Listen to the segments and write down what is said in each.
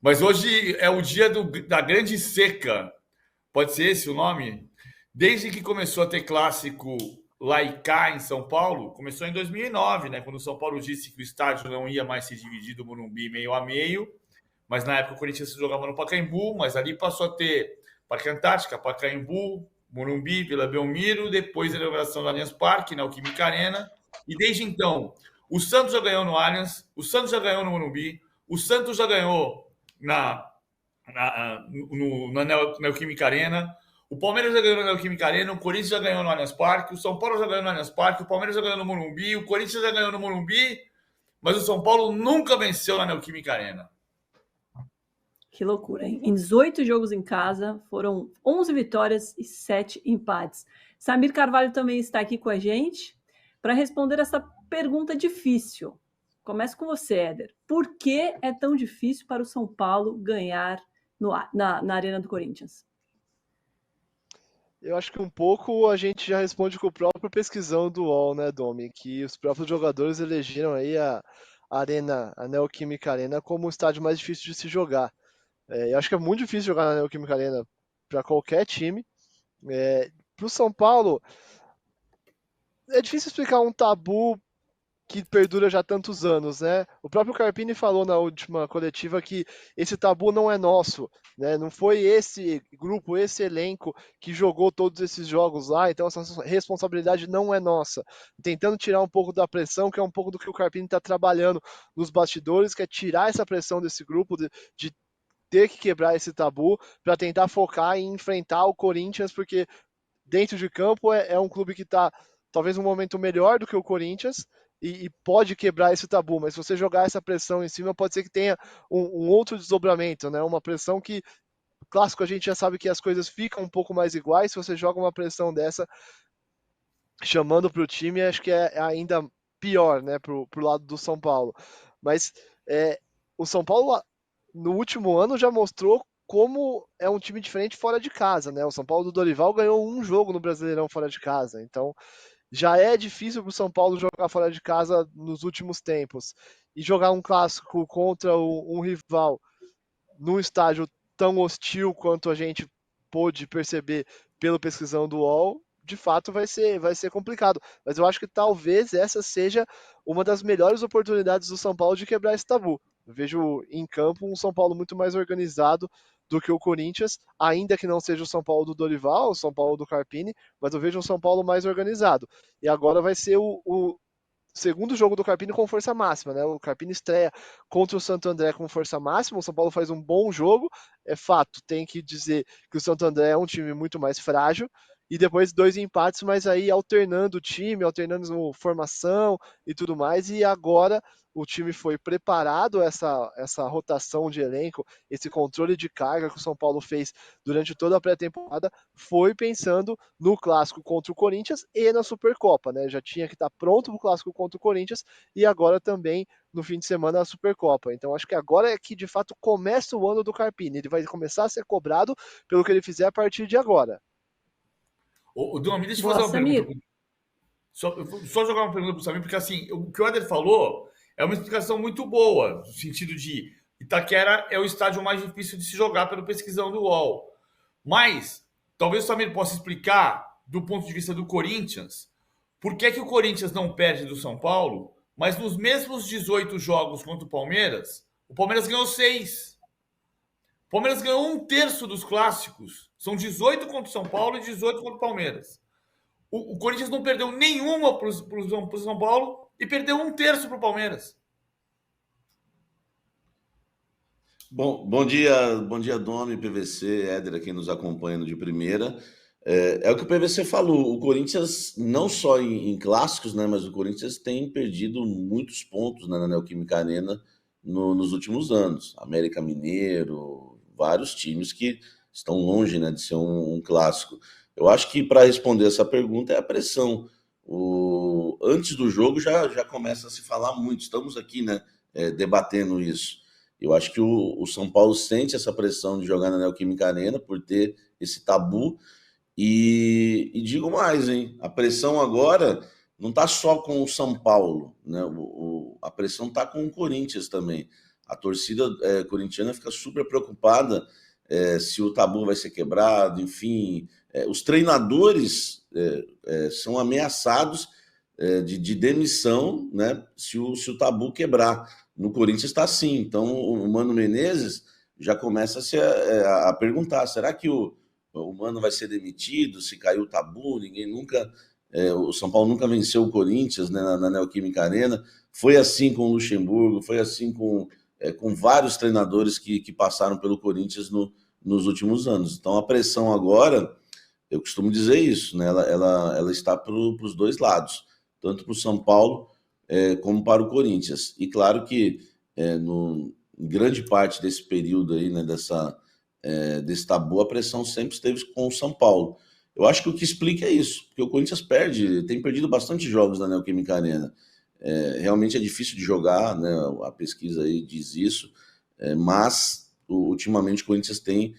Mas hoje é o dia da grande seca. Pode ser esse o nome? Desde que começou a ter clássico lá e cá em São Paulo, começou em 2009, né? Quando o São Paulo disse que o estádio não ia mais ser dividido do Morumbi meio a meio, mas na época o Corinthians jogava no Pacaembu, mas ali passou a ter Parque Antártica, Pacaembu, Morumbi, Vila Belmiro, depois a inauguração do Allianz Parque, na Neoquímica Arena, e desde então o Santos já ganhou no Allianz, o Santos já ganhou no Morumbi, o Santos já ganhou na Neoquímica Arena, o Palmeiras já ganhou na Neoquímica Arena, o Corinthians já ganhou no Allianz Parque, o São Paulo já ganhou no Allianz Parque, o Palmeiras já ganhou no Morumbi, o Corinthians já ganhou no Morumbi, mas o São Paulo nunca venceu na Neoquímica Arena. Que loucura, hein? Em 18 jogos em casa, foram 11 vitórias e 7 empates. Samir Carvalho também está aqui com a gente para responder essa pergunta difícil. Começo com você, Éder. Por que é tão difícil para o São Paulo ganhar na Arena do Corinthians? Eu acho que um pouco a gente já responde com o próprio pesquisão do UOL, né, Domi? Que os próprios jogadores elegeram aí a Arena, a Neoquímica Arena, como o estádio mais difícil de se jogar. Eu acho que é muito difícil jogar na Neoquímica Arena para qualquer time. Para o São Paulo, é difícil explicar um tabu que perdura já há tantos anos, né? O próprio Carpini falou na última coletiva que esse tabu não é nosso, né? Não foi esse grupo, esse elenco que jogou todos esses jogos lá, então essa responsabilidade não é nossa. Tentando tirar um pouco da pressão, que é um pouco do que o Carpini está trabalhando nos bastidores, que é tirar essa pressão desse grupo, de ter que quebrar esse tabu para tentar focar em enfrentar o Corinthians, porque dentro de campo é um clube que está talvez um momento melhor do que o Corinthians e pode quebrar esse tabu, mas se você jogar essa pressão em cima, pode ser que tenha um outro desdobramento, né? Uma pressão que, clássico, a gente já sabe que as coisas ficam um pouco mais iguais, se você joga uma pressão dessa chamando para o time, acho que é ainda pior, né, pro lado do São Paulo. Mas o São Paulo, no último ano, já mostrou como é um time diferente fora de casa, né? O São Paulo do Dorival ganhou um jogo no Brasileirão fora de casa, então já é difícil para o São Paulo jogar fora de casa nos últimos tempos. E jogar um clássico contra um rival num estádio tão hostil quanto a gente pôde perceber pela pesquisão do UOL, de fato vai ser complicado. Mas eu acho que talvez essa seja uma das melhores oportunidades do São Paulo de quebrar esse tabu. Eu vejo em campo um São Paulo muito mais organizado do que o Corinthians, ainda que não seja o São Paulo do Dorival, o São Paulo do Carpini, mas eu vejo um São Paulo mais organizado. E agora vai ser o segundo jogo do Carpini com força máxima, né? O Carpini estreia contra o Santo André com força máxima, o São Paulo faz um bom jogo, é fato, tem que dizer que o Santo André é um time muito mais frágil, e depois 2 empates, mas aí alternando o time, alternando formação e tudo mais, e agora o time foi preparado, essa rotação de elenco, esse controle de carga que o São Paulo fez durante toda a pré-temporada, foi pensando no clássico contra o Corinthians e na Supercopa, né? Já tinha que estar pronto para o clássico contra o Corinthians e agora também no fim de semana a Supercopa. Então acho que agora é que de fato começa o ano do Carpini. Ele vai começar a ser cobrado pelo que ele fizer a partir de agora. O Domi, deixa eu Boa, fazer uma Samir. pergunta. Só jogar uma pergunta para o Samir, porque assim, o que o Éder falou é uma explicação muito boa, no sentido de Itaquera é o estádio mais difícil de se jogar pela pesquisão do UOL. Mas, talvez o Samir possa explicar, do ponto de vista do Corinthians, por que o Corinthians não perde do São Paulo, mas nos mesmos 18 jogos contra o Palmeiras ganhou 6. O Palmeiras ganhou 1/3 dos clássicos. São 18 contra o São Paulo e 18 contra o Palmeiras. O Corinthians não perdeu nenhuma para o São Paulo e perdeu 1/3 para o Palmeiras. Bom dia, Domi, PVC, Éder, quem nos acompanha de primeira. É o que o PVC falou, o Corinthians, não só em clássicos, né, mas o Corinthians tem perdido muitos pontos, né, na Neoquímica Arena nos últimos anos. América Mineiro, vários times que estão longe, né, de ser um clássico. Eu acho que para responder essa pergunta é a pressão. Antes do jogo já começa a se falar muito, estamos aqui, né, debatendo isso. Eu acho que o São Paulo sente essa pressão de jogar na Neoquímica Arena por ter esse tabu. E digo mais, hein? A pressão agora não está só com o São Paulo, né? A pressão está com o Corinthians também. A torcida corintiana fica super preocupada se o tabu vai ser quebrado, enfim. Os treinadores são ameaçados de demissão, né, se o tabu quebrar. No Corinthians está assim. Então, o Mano Menezes já começa a perguntar, será que o Mano vai ser demitido se caiu o tabu? Ninguém nunca... o São Paulo nunca venceu o Corinthians, né, na Neoquímica Arena. Foi assim com o Luxemburgo, foi assim com vários treinadores que passaram pelo Corinthians nos últimos anos. Então, a pressão agora, eu costumo dizer isso, né, ela está para os dois lados, tanto para o São Paulo como para o Corinthians. E claro que em grande parte desse período aí, né, desse tabu, a pressão sempre esteve com o São Paulo. Eu acho que o que explica é isso, porque o Corinthians tem perdido bastante jogos na Neoquímica Arena. Realmente é difícil de jogar, né? A pesquisa aí diz isso, mas ultimamente o Corinthians tem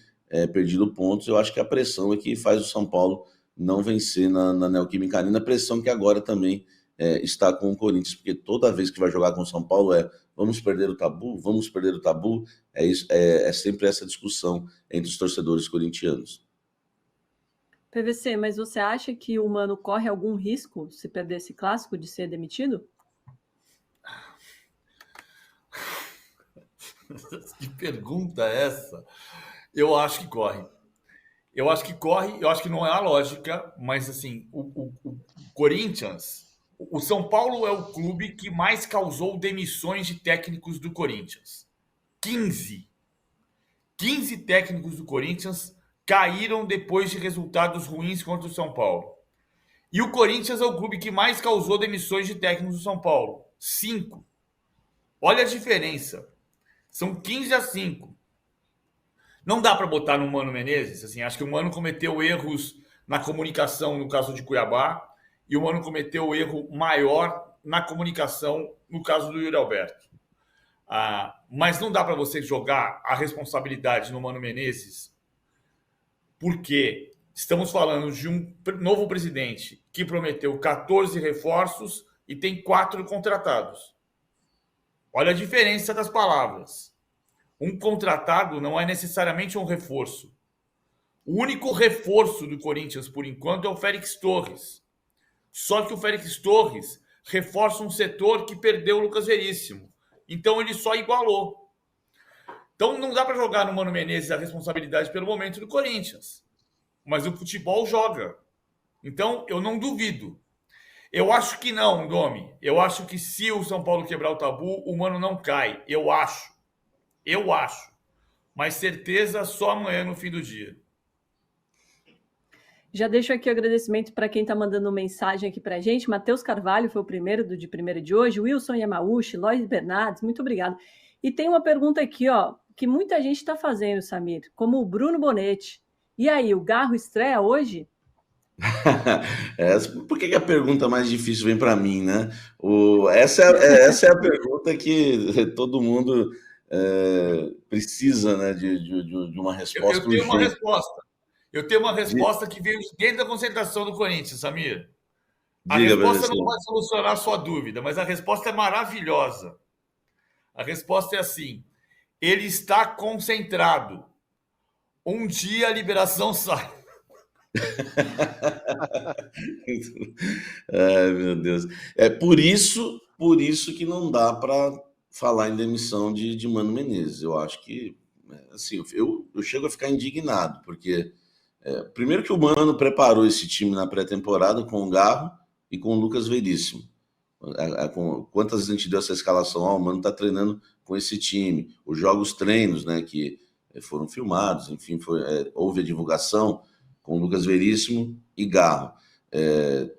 perdido pontos. Eu acho que a pressão é que faz o São Paulo não vencer na Neoquímica Arena, a pressão que agora também está com o Corinthians, porque toda vez que vai jogar com o São Paulo vamos perder o tabu, vamos perder o tabu. É sempre essa discussão entre os torcedores corintianos. PVC, mas você acha que o Mano corre algum risco se perder esse clássico de ser demitido? Que pergunta é essa? Eu acho que corre. Eu acho que não é a lógica, mas assim, o Corinthians, o São Paulo é o clube que mais causou demissões de técnicos do Corinthians. 15 técnicos do Corinthians caíram depois de resultados ruins contra o São Paulo. E o Corinthians é o clube que mais causou demissões de técnicos do São Paulo. 5. Olha a diferença. São 15-5. Não dá para botar no Mano Menezes. Assim, acho que o Mano cometeu erros na comunicação no caso de Cuiabá e o Mano cometeu erro maior na comunicação no caso do Yuri Alberto. Mas não dá para você jogar a responsabilidade no Mano Menezes, porque estamos falando de um novo presidente que prometeu 14 reforços e tem 4 contratados. Olha a diferença das palavras. Um contratado não é necessariamente um reforço. O único reforço do Corinthians, por enquanto, é o Félix Torres. Só que o Félix Torres reforça um setor que perdeu o Lucas Veríssimo. Então ele só igualou. Então não dá para jogar no Mano Menezes a responsabilidade pelo momento do Corinthians. Mas o futebol joga. Então eu não duvido. Eu acho que não, Domi. Eu acho que se o São Paulo quebrar o tabu, o Mano não cai. Eu acho. Mas certeza só amanhã no fim do dia. Já deixo aqui o agradecimento para quem está mandando mensagem aqui para a gente. Matheus Carvalho foi o primeiro de primeira de hoje. Wilson Yamauchi, Lois Bernardes, muito obrigado. E tem uma pergunta aqui, que muita gente está fazendo, Samir, como o Bruno Bonetti. E aí, o Garro estreia hoje? Por que a pergunta mais difícil vem para mim, né? Essa é a pergunta que todo mundo precisa, né, de uma resposta. Eu tenho uma resposta que veio dentro da concentração do Corinthians, Samir. A resposta não vai solucionar a sua dúvida, mas a resposta é maravilhosa. A resposta é assim: ele está concentrado. Um dia a liberação sai. Ai, meu Deus. É por isso que não dá para falar em demissão de Mano Menezes. Eu acho que, assim, eu chego a ficar indignado, porque primeiro que o Mano preparou esse time na pré-temporada com o Garro e com o Lucas Veríssimo. Quantas vezes a gente deu essa escalação? O Mano está treinando com esse time. Os jogos treinos, né, que foram filmados, enfim, houve a divulgação com o Lucas Veríssimo e Garro.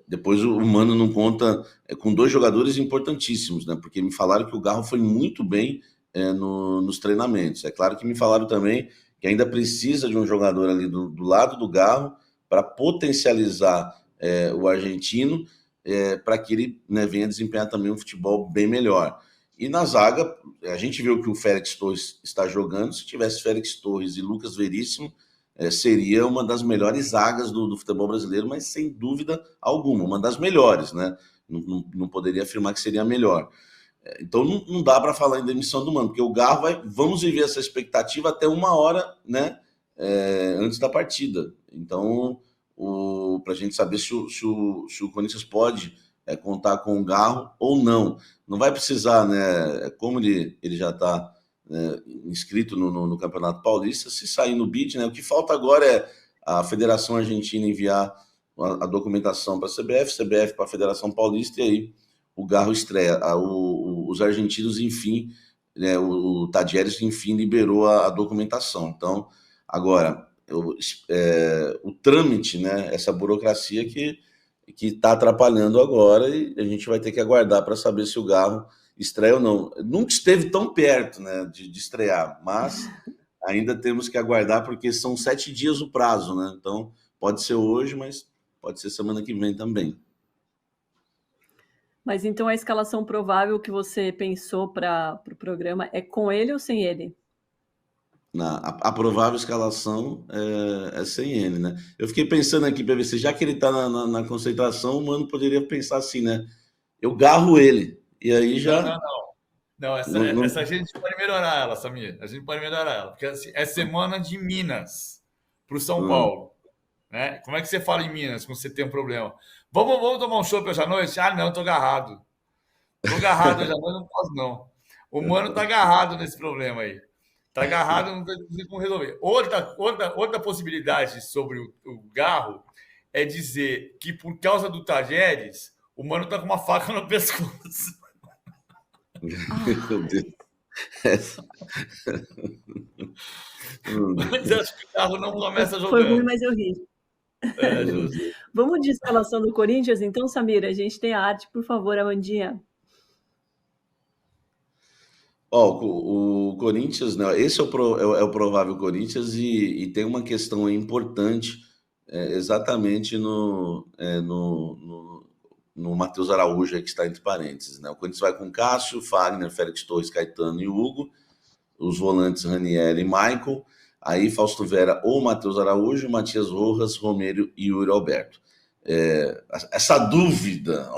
Depois o Mano não conta com 2 jogadores importantíssimos, né? Porque me falaram que o Garro foi muito bem nos treinamentos. É claro que me falaram também que ainda precisa de um jogador ali do lado do Garro para potencializar o argentino, para que ele, né, venha desempenhar também um futebol bem melhor. E na zaga, a gente viu que o Félix Torres está jogando. Se tivesse Félix Torres e Lucas Veríssimo, seria uma das melhores zagas do futebol brasileiro, mas sem dúvida alguma, uma das melhores, né? Não poderia afirmar que seria a melhor. Então não dá para falar em demissão do Mano, porque o Garro vamos viver essa expectativa até 1 hora, né, antes da partida. Então, para a gente saber se o Corinthians pode contar com o Garro ou não. Não vai precisar, né? Como ele já está inscrito no Campeonato Paulista, se sair no bid, né? O que falta agora é a Federação Argentina enviar a documentação para a CBF para a Federação Paulista, e aí o Garro estreia. Os argentinos, enfim, né, o Tadieres, enfim, liberou a documentação. Então, agora, o trâmite, né, essa burocracia que está atrapalhando agora, e a gente vai ter que aguardar para saber se o Garro estreia ou não. Nunca esteve tão perto, né, de estrear, mas ainda temos que aguardar, porque são 7 dias o prazo, né? Então, pode ser hoje, mas pode ser semana que vem também. Mas então a escalação provável que você pensou para o programa é com ele ou sem ele? A provável escalação é sem ele, né? Eu fiquei pensando aqui, PVC, já que ele está na concentração, o Mano poderia pensar assim, né? Eu garro ele, e aí já... Não, essa a gente pode melhorar ela, Samir. A gente pode melhorar ela, porque assim, é semana de Minas para o São Paulo. Né? Como é que você fala em Minas quando você tem um problema? Vamos tomar um chopp hoje à noite? Ah, não, tô agarrado. Tô agarrado hoje à noite, não posso não. O Mano tá agarrado nesse problema aí. Tá agarrado, não tem como resolver. Outra possibilidade sobre o Garro é dizer que por causa do Tadieres, o Mano tá com uma faca no pescoço. Meu Deus. Mas acho que o Garro não começa jogando. Foi ruim, mas eu ri. Justo. Vamos de escalação do Corinthians, então, Samira? A gente tem a arte, por favor, Amandinha. O Corinthians, né? Esse é o provável Corinthians, e tem uma questão importante exatamente no Matheus Araújo, que está entre parênteses, né? O Corinthians vai com Cássio, Fagner, Félix Torres, Caetano e Hugo, os volantes Ranieri e Michael, aí Fausto Vera ou Matheus Araújo, Matias Rojas, Romero e Yuri Alberto. Essa dúvida,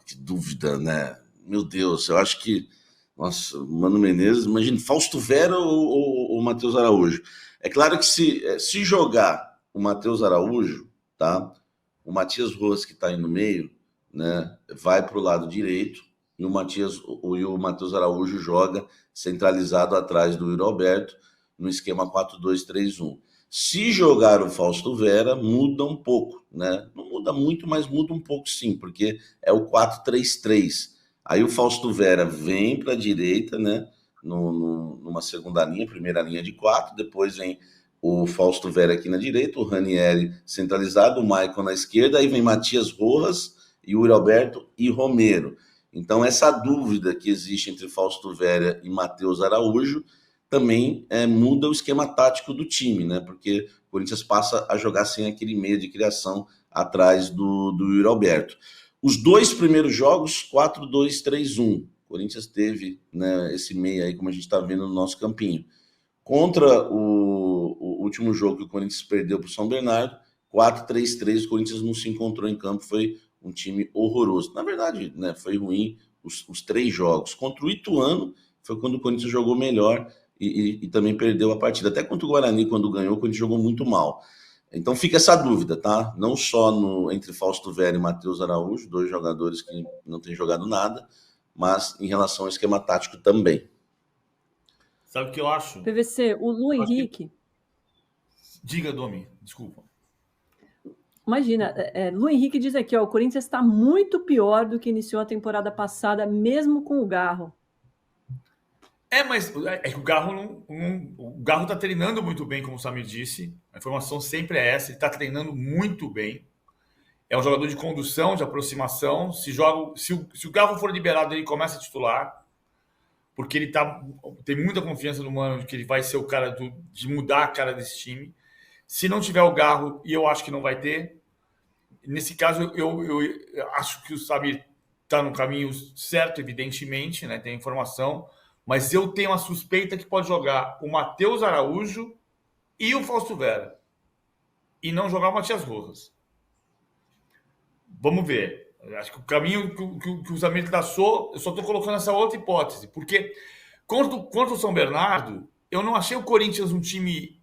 que dúvida, né? Meu Deus, eu acho que, nossa, Mano Menezes, imagina, Fausto Vera ou Matheus Araújo. É claro que se jogar o Matheus Araújo, tá? O Matias Rojas, que está aí no meio, né, vai para o lado direito, e o Matheus Araújo joga centralizado atrás do Yuri Alberto, no esquema 4-2-3-1. Se jogar o Fausto Vera, muda um pouco, né? Não muda muito, mas muda um pouco sim, porque é o 4-3-3. Aí o Fausto Vera vem para a direita, né? Numa segunda linha, primeira linha de 4, depois vem o Fausto Vera aqui na direita, o Ranieri centralizado, o Michael na esquerda, aí vem Matias Rojas, Yuri Alberto e Romero. Então, essa dúvida que existe entre Fausto Vera e Matheus Araújo também muda o esquema tático do time, né? Porque o Corinthians passa a jogar sem aquele meio de criação atrás do Yuri Alberto. Os 2 primeiros jogos, 4-2-3-1. O Corinthians teve, né, esse meio aí, como a gente está vendo no nosso campinho. Contra o último jogo que o Corinthians perdeu para o São Bernardo, 4-3-3, o Corinthians não se encontrou em campo, foi um time horroroso. Na verdade, né, foi ruim os 3 jogos. Contra o Ituano, foi quando o Corinthians jogou melhor e também perdeu a partida. Até contra o Guarani, quando ganhou, o Corinthians jogou muito mal. Então fica essa dúvida, tá? Não só entre Fausto Vera e Matheus Araújo, 2 jogadores que não têm jogado nada, mas em relação ao esquema tático também. Sabe o que eu acho? PVC, o Lu Henrique... Diga, Domi, desculpa. Imagina, Lu Henrique diz aqui, ó, o Corinthians está muito pior do que iniciou a temporada passada, mesmo com o Garro. Mas é que o Garro o Garro está treinando muito bem, como o Samir disse. A informação sempre é essa, ele está treinando muito bem. É um jogador de condução, de aproximação. Se o Garro for liberado, ele começa a titular, porque ele tem muita confiança no Mano de que ele vai ser o cara de mudar a cara desse time. Se não tiver o Garro, e eu acho que não vai ter, nesse caso eu acho que o Samir está no caminho certo, evidentemente, né? Tem informação. Mas eu tenho a suspeita que pode jogar o Matheus Araújo e o Fausto Vera. E não jogar o Matias Rojas. Vamos ver. Acho que o caminho que o Zamir traçou, eu só estou colocando essa outra hipótese, porque contra o São Bernardo, eu não achei o Corinthians um time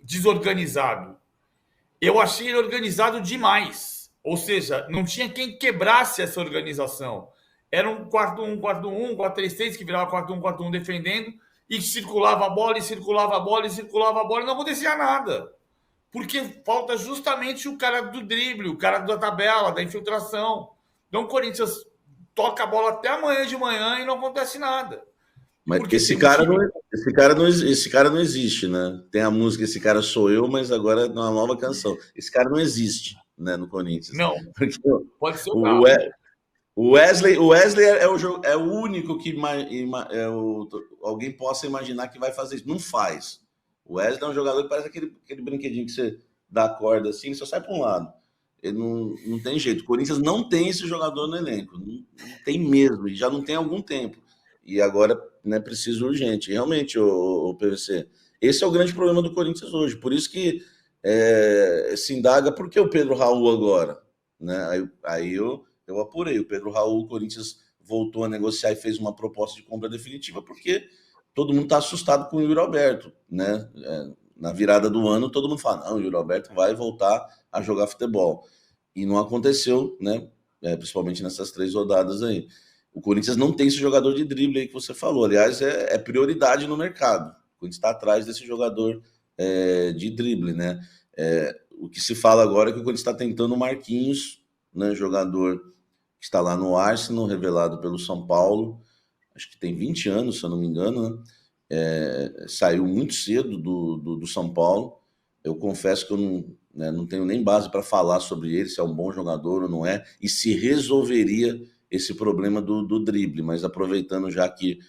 desorganizado. Eu achei ele organizado demais. Ou seja, não tinha quem quebrasse essa organização. Era um 4-1, 4-1, 4-3-3, que virava 4-1, 4-1 defendendo, e circulava a bola, e circulava a bola, e circulava a bola, e não acontecia nada. Porque falta justamente o cara do drible, o cara da tabela, da infiltração. Então o Corinthians toca a bola até amanhã de manhã e não acontece nada. Mas Porque esse tem um cara, time- esse cara não existe, né? Tem a música Esse Cara Sou Eu, mas agora é uma nova canção. Esse cara não existe, né, no Corinthians. Não, Porque pode ser o o, Galo. o Wesley é o único que alguém possa imaginar que vai fazer isso. Não faz. O Wesley é um jogador que parece aquele brinquedinho que você dá a corda assim, ele só sai para um lado. Ele não tem jeito. O Corinthians não tem esse jogador no elenco. Não tem mesmo. E já não tem há algum tempo. E agora, né, precisa urgente. Realmente, o PVC. Esse é o grande problema do Corinthians hoje. Por isso que se indaga por que o Pedro Raul agora. Né? Aí eu apurei. O Pedro Raul, o Corinthians voltou a negociar e fez uma proposta de compra definitiva, porque todo mundo está assustado com o Yuri Alberto. Né? Na virada do ano, todo mundo fala, não, o Yuri Alberto vai voltar a jogar futebol. E não aconteceu, né? Principalmente nessas 3 rodadas aí. O Corinthians não tem esse jogador de drible aí que você falou. Aliás, é prioridade no mercado. O Corinthians está atrás desse jogador de drible, né? O que se fala agora é que o Corinthians está tentando o Marquinhos, né? Jogador que está lá no Arsenal, revelado pelo São Paulo. Acho que tem 20 anos, se eu não me engano, né? Saiu muito cedo do São Paulo. Eu confesso que eu não tenho nem base para falar sobre ele, se é um bom jogador ou não é, e se resolveria esse problema do drible. Mas aproveitando já que,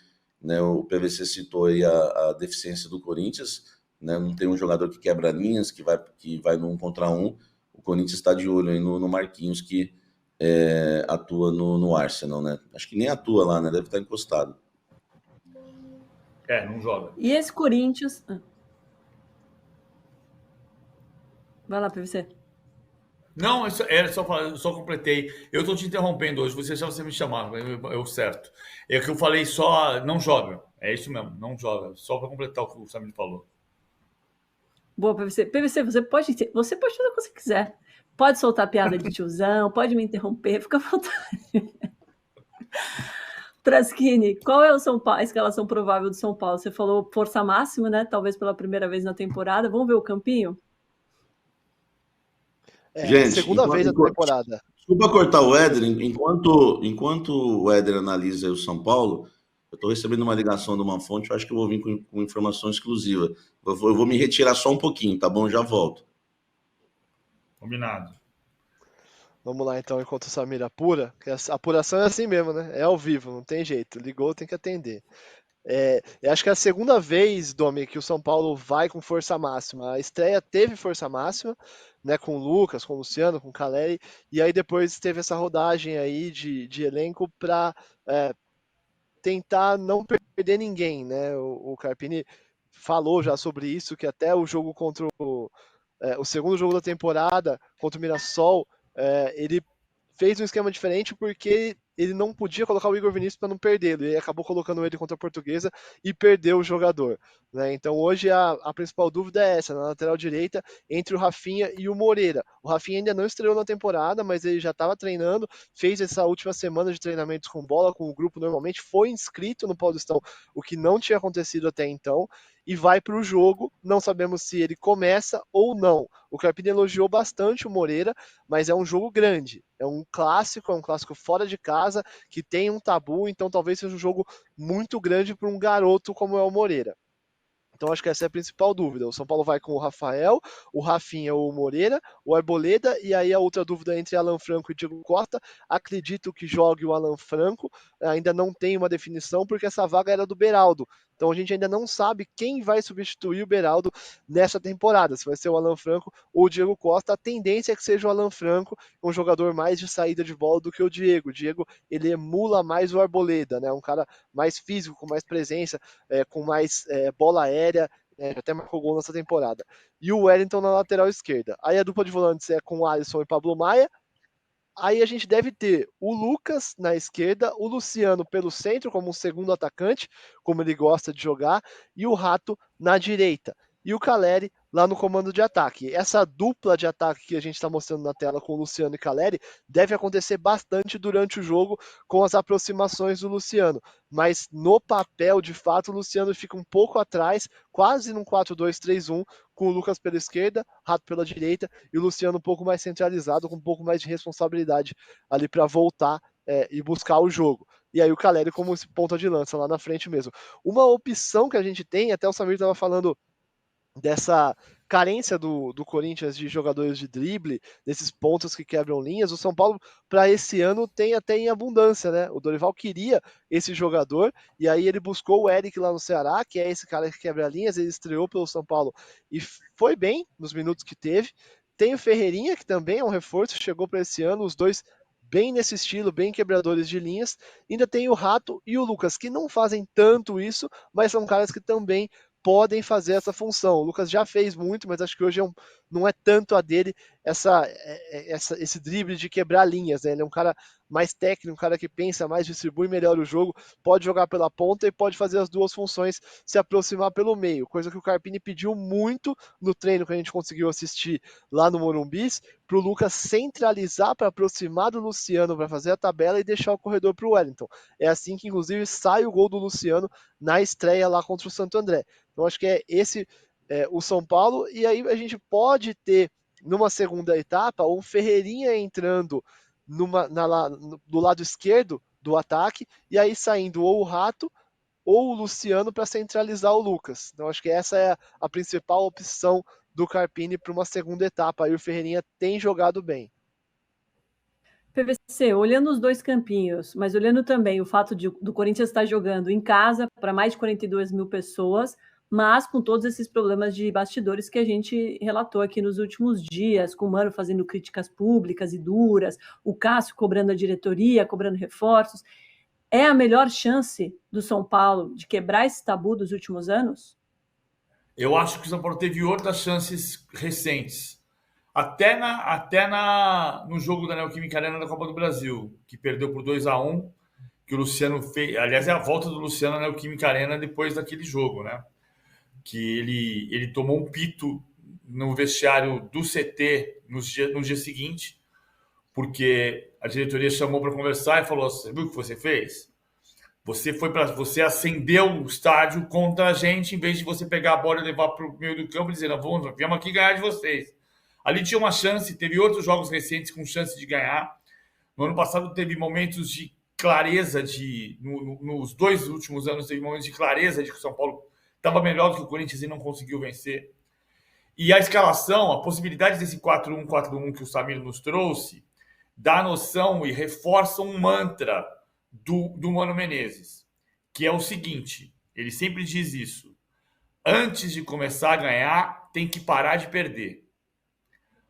né, o PVC citou aí a deficiência do Corinthians, né, não tem um jogador que quebra linhas, que vai no 1 contra 1. O Corinthians está de olho aí no Marquinhos, que atua no Arsenal, né? Acho que nem atua lá, né? Deve estar encostado. Não joga. E esse Corinthians... Vai lá, PVC. Não, era só falar, eu só completei. Eu estou te interrompendo hoje, você me chamar, eu certo. É que eu falei só, não joga. É isso mesmo, não joga. Só para completar o que o Samir falou. Boa, PVC. PVC, você pode fazer o que você quiser. Pode soltar piada de tiozão, pode me interromper, fica à vontade. Traschini, qual é a escalação provável do São Paulo? Você falou força máxima, né? Talvez pela primeira vez na temporada. Vamos ver o campinho? Gente, segunda vez na temporada. Desculpa cortar o Éder, enquanto o Éder analisa o São Paulo, eu estou recebendo uma ligação de uma fonte, eu acho que eu vou vir com informação exclusiva. Eu vou me retirar só um pouquinho, tá bom? Já volto. Combinado. Vamos lá então, enquanto o Samir apura, que a apuração é assim mesmo, né? É ao vivo, não tem jeito. Ligou, tem que atender. Eu acho que é a segunda vez, Domi, que o São Paulo vai com força máxima. A estreia teve força máxima, né? Com o Lucas, com o Luciano, com o Caleri, e aí depois teve essa rodagem aí de elenco para tentar não perder ninguém, né? O Carpini falou já sobre isso, que até o jogo contra o segundo jogo da temporada, contra o Mirassol, ele fez um esquema diferente porque ele não podia colocar o Igor Vinícius para não perdê-lo, e acabou colocando ele contra a Portuguesa e perdeu o jogador. Né? Então hoje a principal dúvida é essa, na lateral direita, entre o Rafinha e o Moreira. O Rafinha ainda não estreou na temporada, mas ele já estava treinando, fez essa última semana de treinamentos com bola, com o grupo normalmente, foi inscrito no Paulistão, o que não tinha acontecido até então, e vai para o jogo, não sabemos se ele começa ou não. O Carpini elogiou bastante o Moreira, mas é um jogo grande, é um clássico fora de casa, que tem um tabu, então talvez seja um jogo muito grande para um garoto como é o Moreira. Então acho que essa é a principal dúvida. O São Paulo vai com o Rafael, o Rafinha ou o Moreira, o Arboleda, e aí a outra dúvida é entre Alan Franco e Diego Costa. Acredito que jogue o Alan Franco, ainda não tem uma definição, porque essa vaga era do Beraldo. Então a gente ainda não sabe quem vai substituir o Beraldo nessa temporada, se vai ser o Alan Franco ou o Diego Costa. A tendência é que seja o Alan Franco, um jogador mais de saída de bola do que o Diego. O Diego, ele emula mais o Arboleda, né? Um cara mais físico, com mais presença, com mais bola aérea, até marcou gol nessa temporada. E o Wellington na lateral esquerda. Aí a dupla de volantes é com o Alisson e Pablo Maia. Aí a gente deve ter o Lucas na esquerda, o Luciano pelo centro como um segundo atacante, como ele gosta de jogar, e o Rato na direita. E o Caleri lá no comando de ataque. Essa dupla de ataque que a gente está mostrando na tela com o Luciano e Caleri deve acontecer bastante durante o jogo com as aproximações do Luciano. Mas no papel, de fato, o Luciano fica um pouco atrás, quase num 4-2-3-1, com o Lucas pela esquerda, Rato pela direita e o Luciano um pouco mais centralizado, com um pouco mais de responsabilidade ali para voltar e buscar o jogo. E aí o Caleri como esse ponta de lança lá na frente mesmo. Uma opção que a gente tem, até o Samir estava falando dessa carência do Corinthians de jogadores de drible, desses pontos que quebram linhas, o São Paulo para esse ano tem até em abundância, né? O Dorival queria esse jogador e aí ele buscou o Eric lá no Ceará, que é esse cara que quebra linhas, ele estreou pelo São Paulo e foi bem nos minutos que teve. Tem o Ferreirinha, que também é um reforço, chegou para esse ano, os dois bem nesse estilo, bem quebradores de linhas. Ainda tem o Rato e o Lucas, que não fazem tanto isso, mas são caras que também podem fazer essa função. O Lucas já fez muito, mas acho que hoje não é tanto a dele esse drible de quebrar linhas, né? Ele é um cara mais técnico, um cara que pensa mais, distribui melhor o jogo, pode jogar pela ponta e pode fazer as duas funções, se aproximar pelo meio, coisa que o Carpini pediu muito no treino que a gente conseguiu assistir lá no Morumbis, para o Lucas centralizar para aproximar do Luciano para fazer a tabela e deixar o corredor para o Wellington. É assim que, inclusive, sai o gol do Luciano na estreia lá contra o Santo André. Então, acho que é esse o São Paulo. E aí a gente pode ter, numa segunda etapa, um Ferreirinha entrando do lado esquerdo do ataque, e aí saindo ou o Rato ou o Luciano para centralizar o Lucas. Então, acho que essa é a principal opção do Carpini para uma segunda etapa. Aí o Ferreirinha tem jogado bem. PVC, olhando os dois campinhos, mas olhando também o fato do Corinthians estar jogando em casa para mais de 42 mil pessoas, mas com todos esses problemas de bastidores que a gente relatou aqui nos últimos dias, com o Mano fazendo críticas públicas e duras, o Cássio cobrando a diretoria, cobrando reforços. É a melhor chance do São Paulo de quebrar esse tabu dos últimos anos? Eu acho que o São Paulo teve outras chances recentes. No jogo da Neoquímica Arena da Copa do Brasil, que perdeu por 2-1, que o Luciano fez. Aliás, é a volta do Luciano na Neoquímica Arena depois daquele jogo, né? Que ele tomou um pito no vestiário do CT no dia seguinte, porque a diretoria chamou para conversar e falou: você viu o que você fez? Você acendeu o estádio contra a gente, em vez de você pegar a bola e levar para o meio do campo e dizer: não, viemos aqui ganhar de vocês. Ali tinha uma chance, teve outros jogos recentes com chance de ganhar. No ano passado teve momentos de clareza, nos 2 últimos anos teve momentos de clareza de que o São Paulo estava melhor do que o Corinthians e não conseguiu vencer. E a escalação, a possibilidade desse 4-1-4-1 que o Samir nos trouxe, dá noção e reforça um mantra do Mano Menezes, que é o seguinte, ele sempre diz isso: antes de começar a ganhar, tem que parar de perder.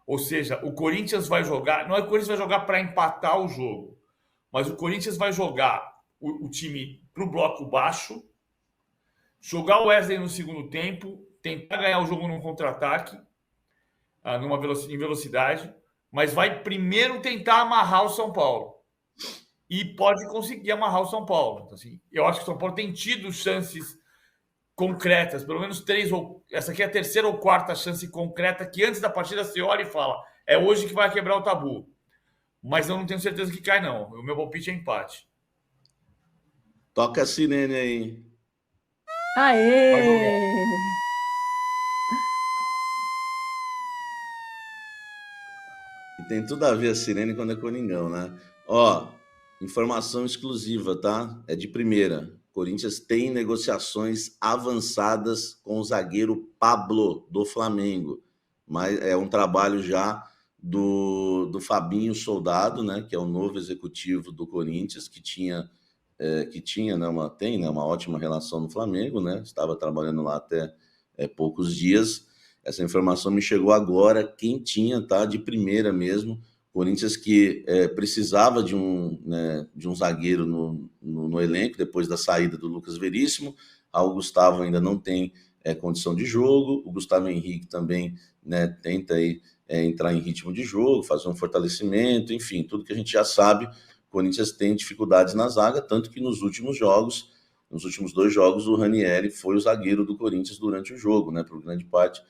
Ou seja, o Corinthians vai jogar, não é que o Corinthians vai jogar para empatar o jogo, mas o Corinthians vai jogar o time para o bloco baixo, jogar o Wesley no segundo tempo, tentar ganhar o jogo num contra-ataque, em velocidade, mas vai primeiro tentar amarrar o São Paulo. E pode conseguir amarrar o São Paulo. Então, assim, eu acho que o São Paulo tem tido chances concretas, pelo menos 3 ou... Essa aqui é a terceira ou quarta chance concreta que antes da partida você olha e fala: é hoje que vai quebrar o tabu. Mas eu não tenho certeza que cai, não. O meu palpite é empate. Toca a sirene aí. Aê! E tem tudo a ver a sirene quando é Coringão, né? Ó, informação exclusiva, tá? É de primeira. Corinthians tem negociações avançadas com o zagueiro Pablo, do Flamengo. Mas é um trabalho já do Fabinho Soldado, né? Que é o novo executivo do Corinthians, que tinha né, uma ótima relação no Flamengo, né? Estava trabalhando lá até poucos dias. Essa informação me chegou agora, quentinha, tá? De primeira mesmo. Corinthians que precisava de um zagueiro no elenco, depois da saída do Lucas Veríssimo. O Gustavo ainda não tem condição de jogo. O Gustavo Henrique também, né, tenta aí entrar em ritmo de jogo, fazer um fortalecimento, enfim, tudo que a gente já sabe. O Corinthians tem dificuldades na zaga, tanto que nos últimos 2 jogos, o Ranieri foi o zagueiro do Corinthians durante o jogo, né, por grande parte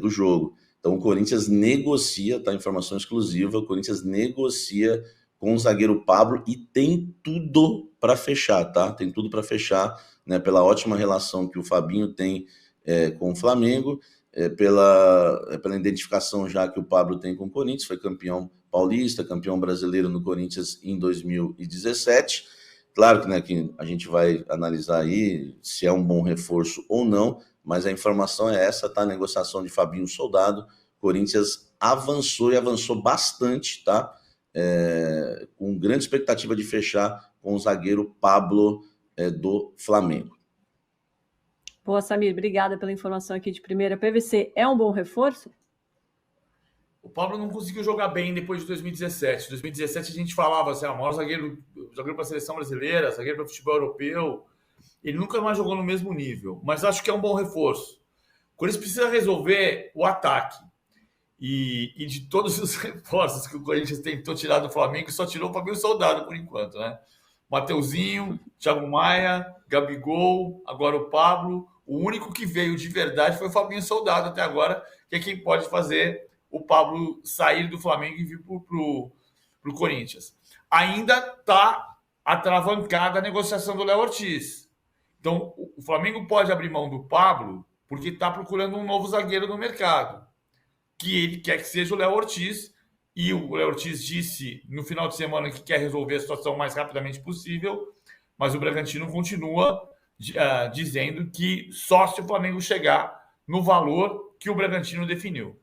do jogo. Então o Corinthians negocia, tá? Informação exclusiva, o Corinthians negocia com o zagueiro Pablo e tem tudo para fechar, tá? Tem tudo para fechar, né? Pela ótima relação que o Fabinho tem com o Flamengo, pela identificação já que o Pablo tem com o Corinthians, foi campeão paulista, campeão brasileiro no Corinthians em 2017. Claro que, né, que a gente vai analisar aí se é um bom reforço ou não, mas a informação é essa, tá? A negociação de Fabinho Soldado, Corinthians avançou e avançou bastante, tá? Com grande expectativa de fechar com o zagueiro Pablo do Flamengo. Boa, Samir, obrigada pela informação aqui de primeira. PVC é um bom reforço? O Pablo não conseguiu jogar bem depois de 2017. Em 2017 a gente falava assim, o maior zagueiro para a seleção brasileira, zagueiro para o futebol europeu. Ele nunca mais jogou no mesmo nível, mas acho que é um bom reforço. O Corinthians precisa resolver o ataque. E de todos os reforços que o Corinthians tentou tirar do Flamengo, só tirou o Fabinho Soldado por enquanto, né? Mateuzinho, Thiago Maia, Gabigol, agora o Pablo. O único que veio de verdade foi o Fabinho Soldado até agora, que é quem pode fazer o Pablo sair do Flamengo e vir para o Corinthians. Ainda está atravancada a negociação do Léo Ortiz. Então, o Flamengo pode abrir mão do Pablo porque está procurando um novo zagueiro no mercado, que ele quer que seja o Léo Ortiz, e o Léo Ortiz disse no final de semana que quer resolver a situação o mais rapidamente possível, mas o Bragantino continua dizendo que só se o Flamengo chegar no valor que o Bragantino definiu.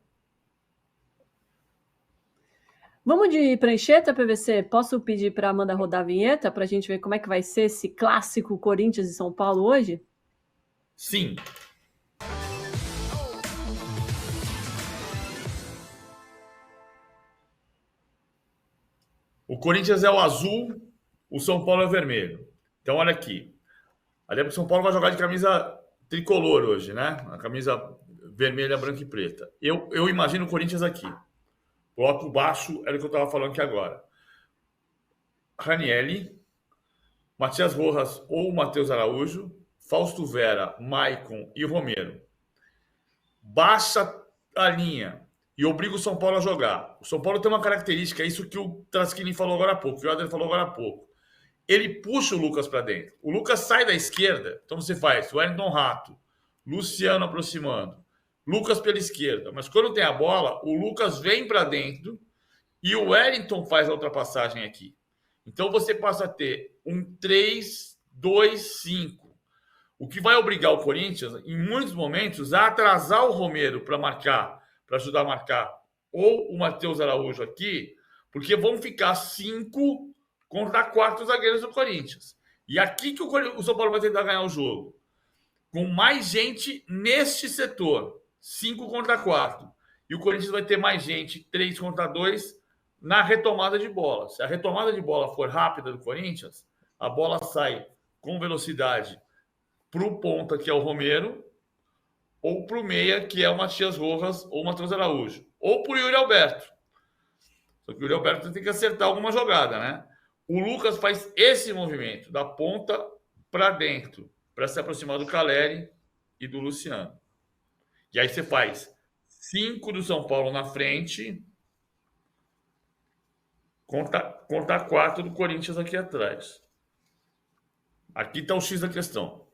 Vamos de prancheta, PVC? Posso pedir para a Amanda rodar a vinheta para a gente ver como é que vai ser esse clássico Corinthians e São Paulo hoje? Sim. O Corinthians é o azul, o São Paulo é o vermelho. Então, olha aqui. O São Paulo vai jogar de camisa tricolor hoje, né? A camisa vermelha, branca e preta. Eu imagino o Corinthians aqui. Bloco baixo era o que eu estava falando aqui agora. Ranieri, Matias Rojas ou Matheus Araújo, Fausto Vera, Maicon e Romero. Baixa a linha e obriga o São Paulo a jogar. O São Paulo tem uma característica, isso que o Traschini falou agora há pouco, que o Adler falou agora há pouco. Ele puxa o Lucas para dentro. O Lucas sai da esquerda, então você faz Wellington Rato, Luciano aproximando, Lucas pela esquerda. Mas quando tem a bola, o Lucas vem para dentro e o Wellington faz a ultrapassagem aqui. Então você passa a ter um 3-2-5. O que vai obrigar o Corinthians, em muitos momentos, a atrasar o Romero para marcar, para ajudar a marcar, ou o Matheus Araújo aqui, porque vão ficar 5 contra 4 zagueiros do Corinthians. E aqui que o São Paulo vai tentar ganhar o jogo. Com mais gente neste setor. 5 contra 4. E o Corinthians vai ter mais gente, 3 contra 2, na retomada de bola. Se a retomada de bola for rápida do Corinthians, a bola sai com velocidade para o ponta, que é o Romero, ou para o meia, que é o Matias Rojas ou o Matheus Araújo, ou para o Yuri Alberto. Só que o Yuri Alberto tem que acertar alguma jogada, né? O Lucas faz esse movimento, da ponta para dentro, para se aproximar do Caleri e do Luciano. E aí você faz 5 do São Paulo na frente contra 4 do Corinthians aqui atrás. Aqui está o X da questão.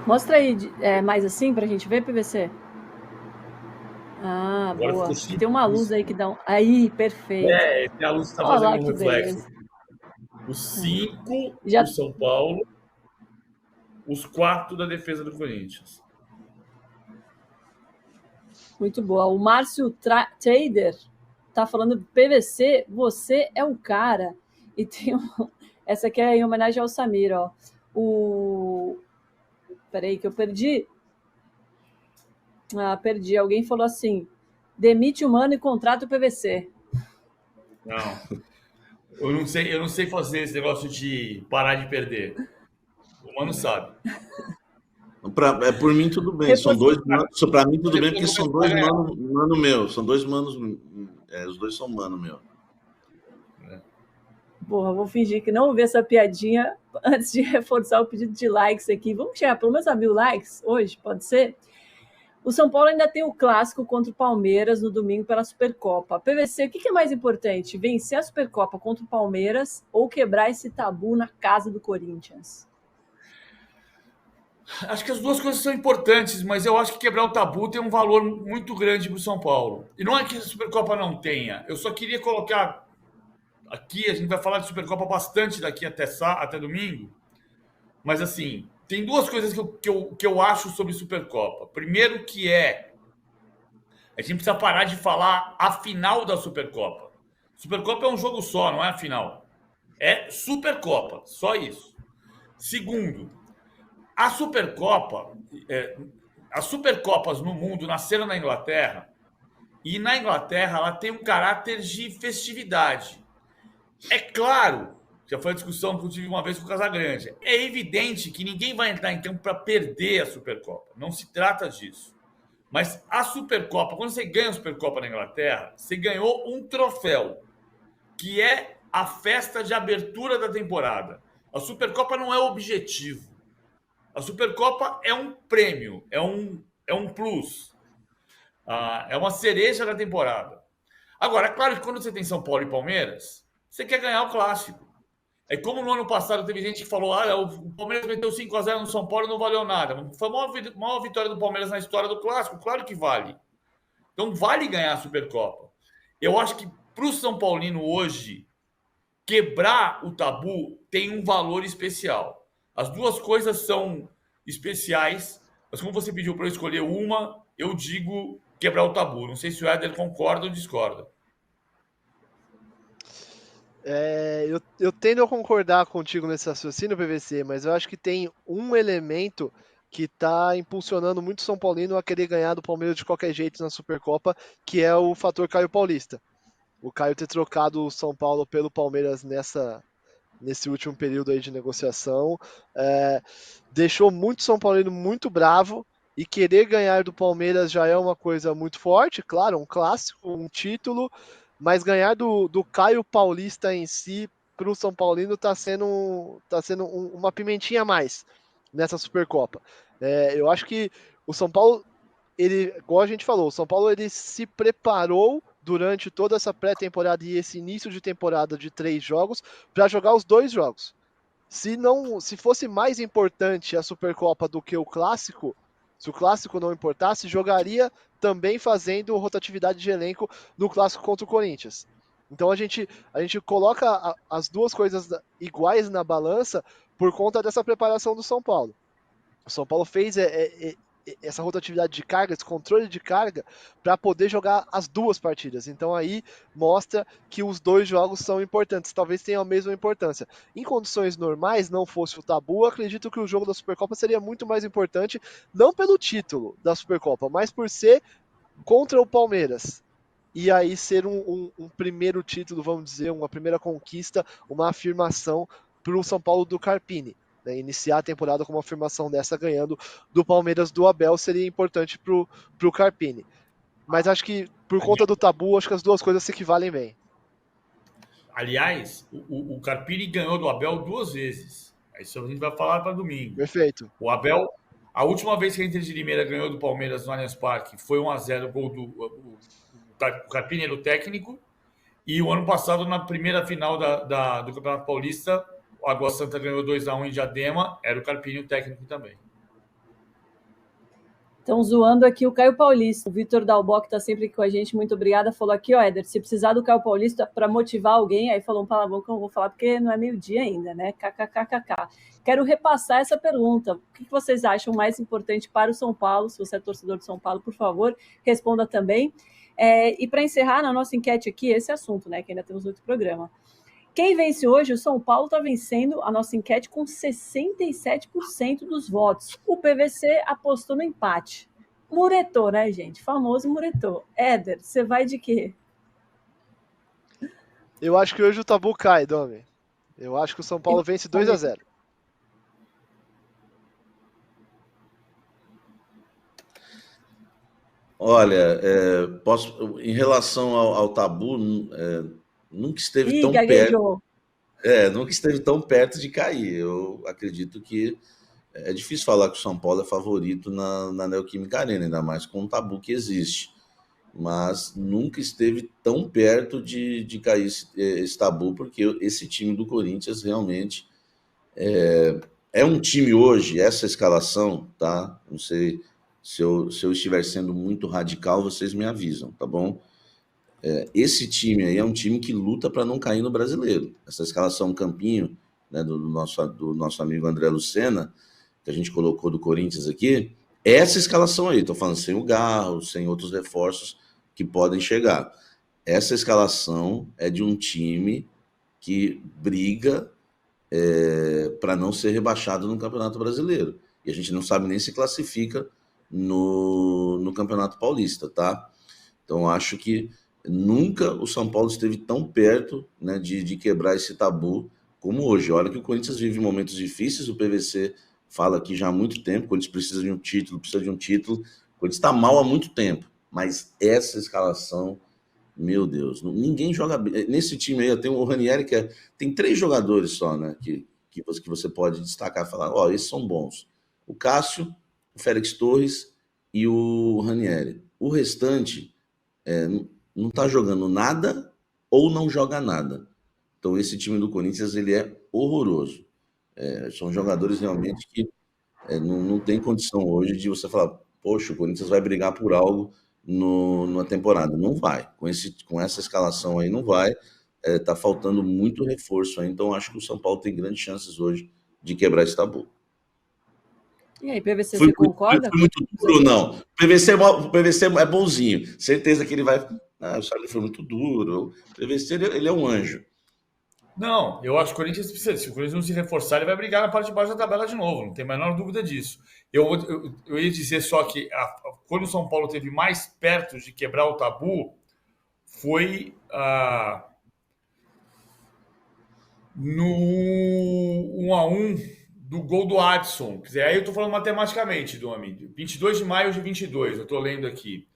Mostra aí mais assim para a gente ver, PVC. Ah, agora boa. Tem uma luz aí que dá um... Aí, perfeito. Tem a luz que está fazendo um reflexo. Beleza. Os 5 do São Paulo, os 4 da defesa do Corinthians. Muito boa. O Márcio Trader tá falando, PVC, você é o cara. E tem essa aqui é em homenagem ao Samir, ó. Peraí que eu perdi. Perdi. Alguém falou assim, demite o Mano e contrata o PVC. Não. Eu não sei fazer esse negócio de parar de perder. O Mano sabe. Por mim, tudo bem. São dois manos. Para mim, tudo bem, porque são dois mano meu. São dois manos. Os dois são mano meu. Porra, vou fingir que não ouvi essa piadinha antes de reforçar o pedido de likes aqui. Vamos chegar pelo menos a 1000 likes hoje, pode ser? O São Paulo ainda tem o clássico contra o Palmeiras no domingo pela Supercopa. PVC, o que é mais importante? Vencer a Supercopa contra o Palmeiras ou quebrar esse tabu na casa do Corinthians? Acho que as duas coisas são importantes, mas eu acho que quebrar o tabu tem um valor muito grande para o São Paulo. E não é que a Supercopa não tenha. Eu só queria colocar aqui, a gente vai falar de Supercopa bastante daqui até domingo, mas assim, tem duas coisas que eu acho sobre Supercopa. Primeiro que a gente precisa parar de falar a final da Supercopa. Supercopa é um jogo só, não é a final. É Supercopa, só isso. Segundo, a Supercopa, as Supercopas no mundo nasceram na Inglaterra, e na Inglaterra ela tem um caráter de festividade. É claro, já foi a discussão que eu tive uma vez com o Casagrande, é evidente que ninguém vai entrar em campo para perder a Supercopa, não se trata disso. Mas a Supercopa, quando você ganha a Supercopa na Inglaterra, você ganhou um troféu, que é a festa de abertura da temporada. A Supercopa não é o objetivo. A Supercopa é um prêmio, é um plus. É uma cereja da temporada. Agora, é claro que quando você tem São Paulo e Palmeiras, você quer ganhar o clássico. É como no ano passado teve gente que falou: o Palmeiras meteu 5-0 no São Paulo e não valeu nada. Foi a maior vitória do Palmeiras na história do clássico. Claro que vale. Então vale ganhar a Supercopa. Eu acho que para o São Paulino hoje, quebrar o tabu tem um valor especial. As duas coisas são especiais, mas como você pediu para eu escolher uma, eu digo quebrar o tabu. Não sei se o Éder concorda ou discorda. Eu tendo a concordar contigo nesse raciocínio, PVC, mas eu acho que tem um elemento que está impulsionando muito o São Paulino a querer ganhar do Palmeiras de qualquer jeito na Supercopa, que é o fator Caio Paulista. O Caio ter trocado o São Paulo pelo Palmeiras nesse último período aí de negociação deixou muito São Paulino muito bravo, e querer ganhar do Palmeiras já é uma coisa muito forte, claro, um clássico, um título, mas ganhar do Caio Paulista em si para o São Paulino está sendo uma pimentinha a mais nessa Supercopa. Eu acho que o São Paulo, igual a gente falou, o São Paulo ele se preparou durante toda essa pré-temporada e esse início de temporada de 3 jogos para jogar os 2 jogos. Se fosse mais importante a Supercopa do que o Clássico, se o Clássico não importasse, jogaria também fazendo rotatividade de elenco no Clássico contra o Corinthians. Então a gente coloca as duas coisas iguais na balança por conta dessa preparação do São Paulo. O São Paulo fez essa rotatividade de carga, esse controle de carga, para poder jogar as duas partidas. Então aí mostra que os 2 jogos são importantes, talvez tenham a mesma importância. Em condições normais, não fosse o tabu, acredito que o jogo da Supercopa seria muito mais importante, não pelo título da Supercopa, mas por ser contra o Palmeiras. E aí ser um primeiro título, vamos dizer, uma primeira conquista, uma afirmação para o São Paulo do Carpini. Iniciar a temporada com uma afirmação dessa ganhando do Palmeiras do Abel seria importante pro Carpini. Mas acho que por conta do tabu, acho que as duas coisas se equivalem bem. Aliás, o Carpini ganhou do Abel 2 vezes. Isso a gente vai falar para domingo. Perfeito. O Abel, a última vez que a Inter de Limeira ganhou do Palmeiras no Allianz Parque foi 1-0, gol o Carpini era o técnico. E o ano passado, na primeira final do Campeonato Paulista, o Água Santa ganhou 2-1 em Diadema, era o Carpini o técnico também. Estão zoando aqui o Caio Paulista. O Vitor Dalbó, que está sempre aqui com a gente, muito obrigada, falou aqui, Éder, se precisar do Caio Paulista para motivar alguém, aí falou um palavrão que eu não vou falar porque não é meio-dia ainda, né? KKKKK. Quero repassar essa pergunta. O que vocês acham mais importante para o São Paulo? Se você é torcedor de São Paulo, por favor, responda também. E para encerrar na nossa enquete aqui, esse assunto, né? Que ainda temos outro programa. Quem vence hoje? O São Paulo está vencendo a nossa enquete com 67% dos votos. O PVC apostou no empate. Muretou, né, gente? Famoso muretou. Éder, você vai de quê? Eu acho que hoje o tabu cai, Domi. Eu acho que o São Paulo vence 2-0. Olha, em relação ao Tabu, nunca esteve Ih, tão perto. gaguejou. Nunca esteve tão perto de cair. Eu acredito que é difícil falar que o São Paulo é favorito na Neoquímica Arena, ainda mais com o tabu que existe. Mas nunca esteve tão perto de cair esse tabu, porque esse time do Corinthians realmente é um time hoje, essa escalação, tá? Não sei se eu estiver sendo muito radical, vocês me avisam, tá bom? Esse time aí é um time que luta para não cair no Brasileiro. Essa escalação Campinho, né, do nosso amigo André Lucena, que a gente colocou do Corinthians aqui, essa escalação aí, tô falando sem o Garro, sem outros reforços que podem chegar. Essa escalação é de um time que briga para não ser rebaixado no Campeonato Brasileiro. E a gente não sabe nem se classifica no Campeonato Paulista, tá? Então, acho que nunca o São Paulo esteve tão perto, né, de quebrar esse tabu como hoje. Olha que o Corinthians vive momentos difíceis, o PVC fala aqui já há muito tempo, o Corinthians precisa de um título, o Corinthians está mal há muito tempo, mas essa escalação, meu Deus, ninguém joga bem. Nesse time aí, tem o Ranieri, tem 3 jogadores só, né, que você pode destacar e falar, ó, esses são bons. O Cássio, o Félix Torres e o Ranieri. O restante não está jogando nada ou não joga nada. Então esse time do Corinthians ele é horroroso. São jogadores realmente que não tem condição hoje de você falar, poxa, o Corinthians vai brigar por algo numa temporada. Não vai. Com essa escalação aí não vai. Tá faltando muito reforço aí. Então acho que o São Paulo tem grandes chances hoje de quebrar esse tabu. E aí, PVC, você concorda? Foi muito duro ou não? O PVC é bonzinho. Certeza que ele vai... o Charlie foi muito duro. O PVC ele é um anjo. Não, eu acho que o Corinthians precisa. Se o Corinthians não se reforçar, ele vai brigar na parte de baixo da tabela de novo. Não tem a menor dúvida disso. Eu ia dizer só que quando o São Paulo teve mais perto de quebrar o tabu, foi no 1-1 do gol do Adson. Quer dizer, aí eu estou falando matematicamente, Domi. 22 de maio de 22, eu estou lendo aqui.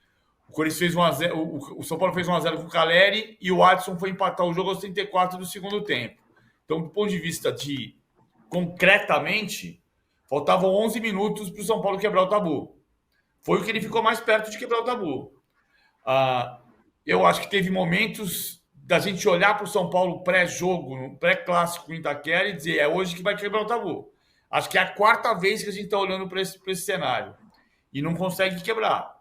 O Corinthians fez 1-0, o São Paulo fez 1-0 com o Caleri e o Adson foi empatar o jogo aos 34 do segundo tempo. Então, do ponto de vista de concretamente, faltavam 11 minutos para o São Paulo quebrar o tabu. Foi o que ele ficou mais perto de quebrar o tabu. Eu acho que teve momentos da gente olhar para o São Paulo pré-jogo, pré-clássico em Itaquera e dizer, é hoje que vai quebrar o tabu. Acho que é a 4ª vez que a gente está olhando para esse cenário e não consegue quebrar.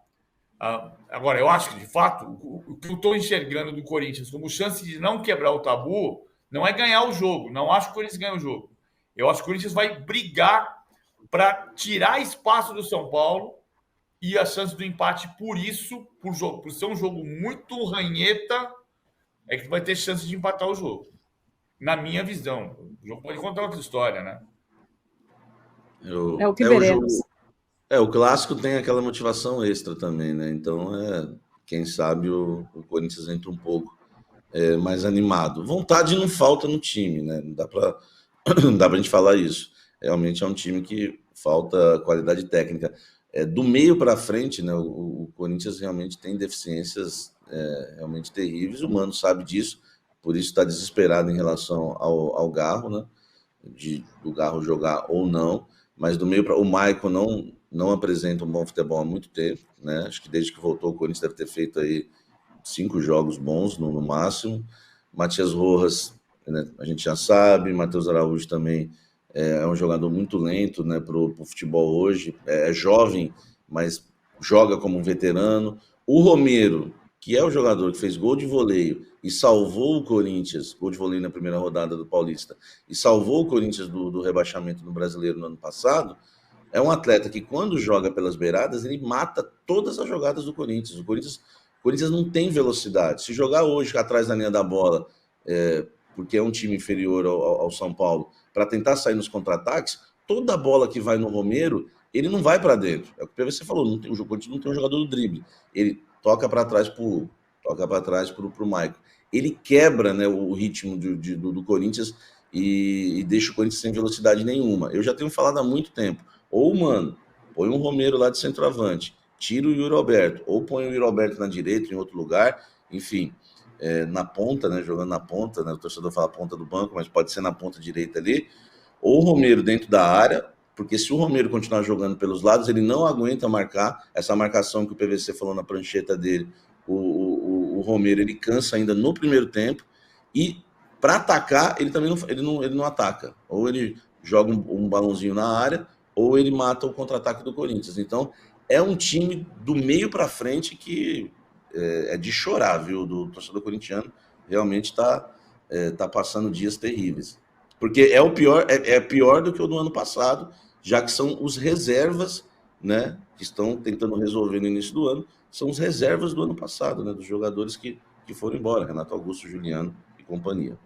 Agora, eu acho que, de fato, o que eu estou enxergando do Corinthians como chance de não quebrar o tabu não é ganhar o jogo. Não acho que o Corinthians ganha o jogo. Eu acho que o Corinthians vai brigar para tirar espaço do São Paulo e a chance do empate, por ser um jogo muito ranheta, é que vai ter chance de empatar o jogo. Na minha visão. O jogo pode contar outra história, né? É o que veremos. O clássico tem aquela motivação extra também, né? Então, quem sabe o Corinthians entra um pouco mais animado. Vontade não falta no time, né? Não dá pra gente falar isso. Realmente é um time que falta qualidade técnica. Do meio para frente, né? O Corinthians realmente tem deficiências realmente terríveis. O Mano sabe disso, por isso está desesperado em relação ao Garro, né? Do Garro jogar ou não. Mas do meio para o Maicon não apresenta um bom futebol há muito tempo, né? Acho que desde que voltou o Corinthians deve ter feito aí 5 jogos bons no máximo. Matias Rojas, né, a gente já sabe. Matheus Araújo também é um jogador muito lento, né, pro futebol hoje. É jovem, mas joga como um veterano. O Romero, que é o jogador que fez gol de voleio e salvou o Corinthians, gol de voleio na primeira rodada do Paulista, e salvou o Corinthians do rebaixamento no Brasileiro no ano passado, é um atleta que, quando joga pelas beiradas, ele mata todas as jogadas do Corinthians. O Corinthians não tem velocidade. Se jogar hoje atrás da linha da bola, porque é um time inferior ao São Paulo, para tentar sair nos contra-ataques, toda a bola que vai no Romero, ele não vai para dentro. É o que o PVC falou, o Corinthians não tem um jogador do drible. Ele toca para trás pro Maicon. Ele quebra, né, o ritmo do Corinthians e deixa o Corinthians sem velocidade nenhuma. Eu já tenho falado há muito tempo. Ou, mano, põe um Romero lá de centroavante tira o Yuri Alberto, ou põe o Yuri Alberto na direita, em outro lugar, enfim, na ponta, né, jogando na ponta, né, o torcedor fala ponta do banco, mas pode ser na ponta direita ali, ou o Romero dentro da área, porque se o Romero continuar jogando pelos lados, ele não aguenta marcar essa marcação que o PVC falou na prancheta dele. O Romero, ele cansa ainda no primeiro tempo, e para atacar, ele também não ataca. Ou ele joga um balãozinho na área, ou ele mata o contra-ataque do Corinthians. Então, é um time do meio para frente que é de chorar, viu? Do torcedor corintiano realmente tá passando dias terríveis. Porque é o pior, é pior do que o do ano passado, já que são os reservas, né, que estão tentando resolver no início do ano, são os reservas do ano passado, né, dos jogadores que foram embora, Renato Augusto, Juliano e companhia.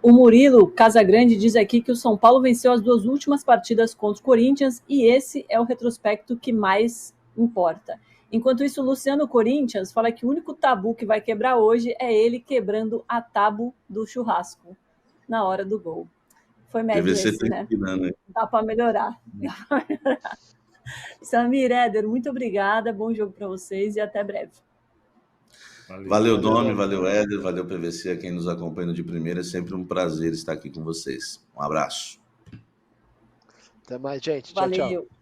O Murilo Casagrande diz aqui que o São Paulo venceu as 2 últimas partidas contra o Corinthians e esse é o retrospecto que mais importa. Enquanto isso, o Luciano Corinthians fala que o único tabu que vai quebrar hoje é ele quebrando a tábua do churrasco na hora do gol. Foi médio esse, né? Dá para melhorar. Samir, Éder, muito obrigada, bom jogo para vocês e até breve. Valeu, Domi, valeu, Éder, valeu, PVC, a quem nos acompanha de primeira. É sempre um prazer estar aqui com vocês. Um abraço. Até mais, gente. Valeu. Tchau, tchau.